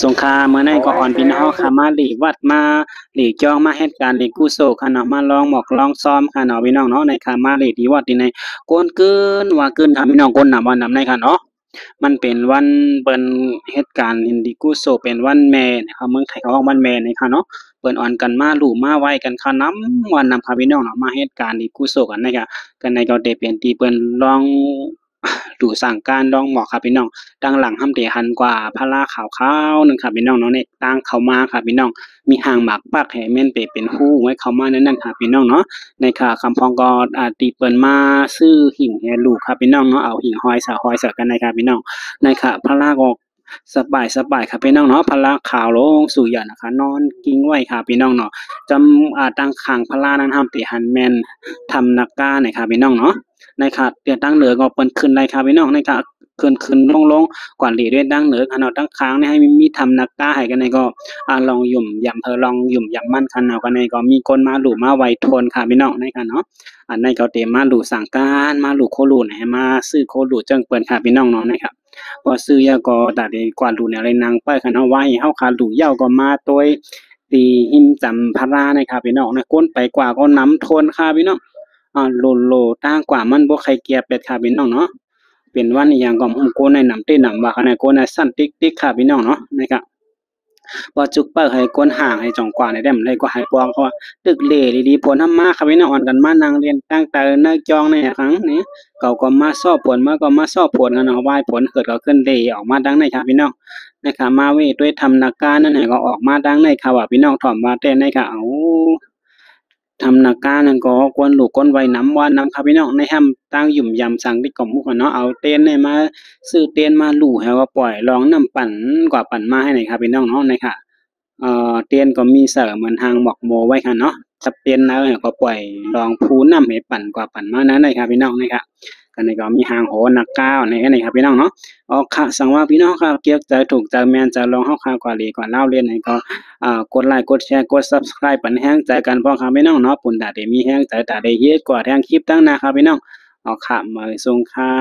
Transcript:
สงครามเมื่อนั้นก็อ่อนพี่น้องค่ะมาหลีวัดมาหลีจ้องมาเหตุการณ์หลีกู้โศกค่ะเนาะมาลองหมอกลองซ้อมค่ะเนาะพี่น้องเนาะในค่ะมาหลีที่วัดที่ในก้นเกินว่าเกินค่ะพี่น้องก้นนำวันนำในค่ะเนาะมันเป็นวันเปิ้นเหตุการณ์อินดิกู้โศกเป็นวันแม่นะครับเมืองไทยเขาว่าวันแม่ในค่ะเนาะเปิ้นอ่อนกันมาลู่มาไว้กันค่ะนำวันนำค่ะพี่น้องเนาะมาเหตุการณ์ดิกู้โศกกันในค่ะกันในก็ได้เป็นที่เปิ้นลองดูสั่งการลองหมอกค่ะพี่น้อง ดังหลังห้ำเดหันกว่าพระลาขาวๆนึงค่ะพี่น้องเนาะเนี่ยตั้งเข้ามาค่ะพี่น้องมีหางหมากปักให้แม่นไปเป็นฮู้ไว้เข้ามานั่นค่ะพี่น้องเนาะในค่ะคำพ้องก็ตีเปิ้นมาซื้อหิ่งให้ลูกค่ะพี่น้องเนาะเอาหิ่งห้อยสะกันในค่ะพี่น้องในค่ะพระลาก็สบายค่ะพี่น้องเนาะพระลาขาวลงสู่หยันนะคะนอนกิ้งไว้ค่ะพี่น้องเนาะจำตั้งขังพระลานั้นห้ำเดหันแม่นทำนักกาในค่ะพี่น้องเนาะในค่ะเตียนตั้งเหนือก็เปิ้นขึ้นได้ค่ะพี่น้องในค่ะ ขึ้นลงกว่าหลีด้วยดังเหนือคันเอาตั้งค้างเนี่ยให้มีทำนักกล้าให้กันในก็ลองหยุ่มยำลองหยุ่มยำมั่นคันเอากันในก็มีคนมาหลู่มาไวทนค่ะพี่น้องในกันเนาะอันในก็เตมาหลู่สั่งการมาหลู่โคหลู่ให้มาซื้อโคหลู่เจิงเปิ้นค่ะพี่น้องเนาะนะครับพอซื้อยาก็ตัดได้กว่าหลู่เนี่ยเลยนางไปคันเอาไว้เฮาค่ะหลู่เหย้าก็มาโดยตีหิมจำพารานะครับพี่น้องนะก้นไปกว่าก็น้ำทนค่ะพี่น้องโลตั้งกว่ามันบ่ใครเกียบเป็ดค่ะพี่น้องเนาะ เป็นวันอีหยังก็โกในนำเต้นำว่าคะแนนโกในสั้นติ๊กๆค่ะพี่น้องเนาะนะครับบ่จุกเปิ้กให้ก้นห่างให้จ่องกว่าได้มได้ก็ให้ปองเพราะว่าตึกเหล่ดีๆผลทำมาค่ะพี่น้องอ่อนกันมานั่งเรียนตั้งแต่เนิกจองในครั้งนี้เขาก็มาสอบผลมาก็มาสอบผลกันเนาะว่าผลเกิดก็ขึ้นเหล่ออกมาดังในค่ะพี่น้องนะครับมาเวทด้วยทำนาการนั่นให้ก็ออกมาดังในค่ะว่าพี่น้องถ่อมว่าแต่ในค่ะทำนาการนั่นก็กวนลูกกวนไว้น้ำว่านน้ำครับพี่น้องในห้ำตั้งหยุ่มยำสั่งที่กล่อมมุกเนาะเอาเต้นให้มาซื้อเต้นมาลู่ให้ว่าปล่อยลองน้ำปั่นกว่าปั่นมาให้หน่อยครับพี่น้องเนาะในค่ะเต้นก็มีเสริมเหมือนทางหมอกโมไว้ค่ะเนาะจับเต้นแล้วก็ปล่อยลองพูน้ำให้ปั่นกว่าปั่นมานั้นเลยครับพี่น้องนะครับกันในก็มีหางโหนักก้าวในนี่ครับพี่น้องเนาะอ๋อค่ะสังว่าพี่น้องครับเกี่ยวใจถูกใจแมนจะลองเข้าข่าวกว่าลีกว่าเล่าเรียนให้ก็กดไลค์กดแชร์กด Subscribe ปันแห้งใจกันพ้องครับพี่น้องเนาะปุ่นตาได้มีแห้งใจตาได้เฮ็ดกว่าแทงคลิปตั้งหน้าครับพี่น้องเอาค่ะมาส่งค่ะ